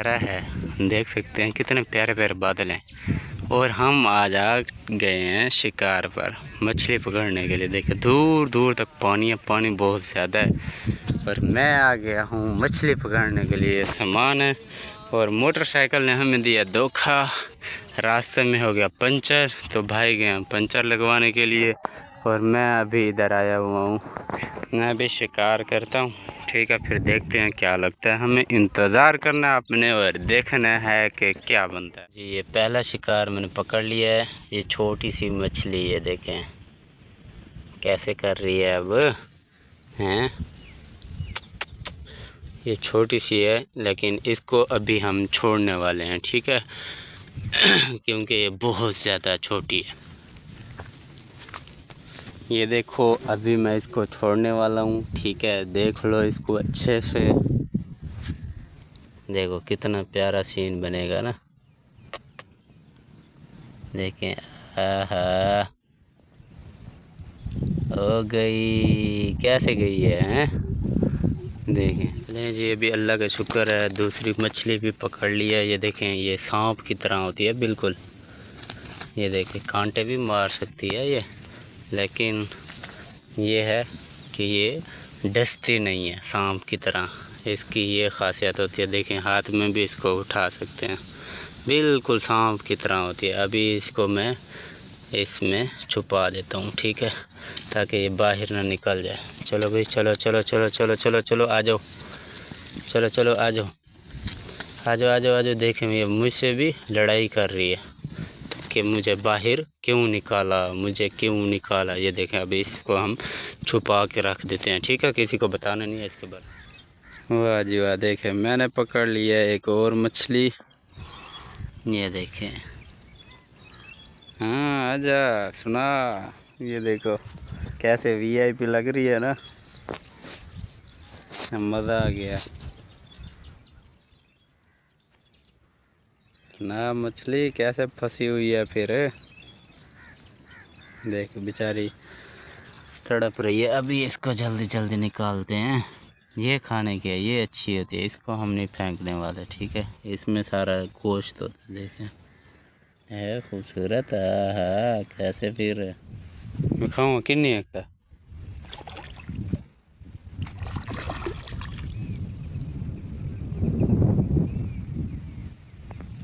रहा है, देख सकते हैं कितने प्यारे प्यारे बादल हैं। और हम आज आ गए हैं शिकार पर मछली पकड़ने के लिए। देखिए दूर दूर तक पानी है, पानी बहुत ज़्यादा है। और मैं आ गया हूँ मछली पकड़ने के लिए। सामान है और मोटरसाइकिल ने हमें दिया धोखा, रास्ते में हो गया पंचर, तो भाई गए हम पंचर लगवाने के लिए। और मैं अभी इधर आया हुआ हूँ, मैं भी शिकार करता हूँ। ठीक है, फिर देखते हैं क्या लगता है। हमें इंतज़ार करना है आपने और देखना है कि क्या बनता है। जी ये पहला शिकार मैंने पकड़ लिया है। ये छोटी सी मछली, ये देखें कैसे कर रही है अब हैं। ये छोटी सी है लेकिन इसको अभी हम छोड़ने वाले हैं, ठीक है क्योंकि ये बहुत ज़्यादा छोटी है। ये देखो अभी मैं इसको छोड़ने वाला हूँ, ठीक है। देख लो इसको अच्छे से, देखो कितना प्यारा सीन बनेगा ना। देखें, आहा हो गई, कैसे गई है हैं? देखें चलें जी, अभी अल्लाह का शुक्र है दूसरी मछली भी पकड़ ली है। ये देखें ये सांप की तरह होती है बिल्कुल। ये देखें कांटे भी मार सकती है ये, लेकिन ये है कि ये डसती नहीं है सांप की तरह, इसकी ये ख़ासियत होती है। देखें हाथ में भी इसको उठा सकते हैं, बिल्कुल सांप की तरह होती है। अभी इसको मैं इसमें छुपा देता हूँ, ठीक है, ताकि ये बाहर ना निकल जाए। चलो भाई चलो चलो चलो चलो चलो चलो आ जाओ, चलो चलो आ जाओ आ जाओ आ जाओ आ जाओ। देखें ये मुझसे भी लड़ाई कर रही है कि मुझे बाहर क्यों निकाला, मुझे क्यों निकाला। ये देखें अभी इसको हम छुपा के रख देते हैं, ठीक है, किसी को बताना नहीं है इसके बारे। वाह जी वाह, देखें मैंने पकड़ लिया एक और मछली। ये देखें, हाँ आजा सुना। ये देखो कैसे वीआईपी लग रही है ना, मज़ा आ गया ना। मछली कैसे फंसी हुई है फिर, देख बेचारी तड़प रही है। अभी इसको जल्दी जल्दी निकालते हैं, ये खाने के ये अच्छी होती है, इसको हम नहीं फेंकने वाले, ठीक है। इसमें सारा गोश्त होता है, देखें है खूबसूरत। हाँ कैसे फिर मैं खाऊँगा किन्नी है का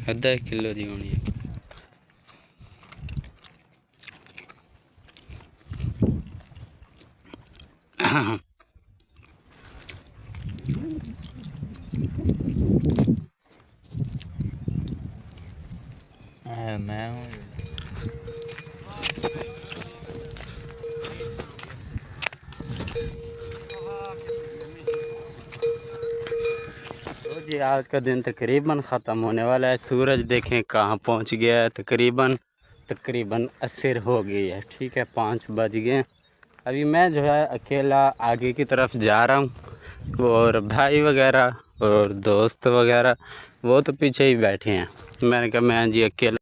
आधा किलो दी होनी है। मैं हूँ तो जी, आज का दिन तकरीबन ख़त्म होने वाला है। सूरज देखें कहाँ पहुँच गया है, तकरीबन असर हो गई है, ठीक है, 5 बज गए। अभी मैं जो है अकेला आगे की तरफ जा रहा हूँ और भाई वगैरह और दोस्त वगैरह वो तो पीछे ही बैठे हैं। मैंने कहा मैं जी अकेला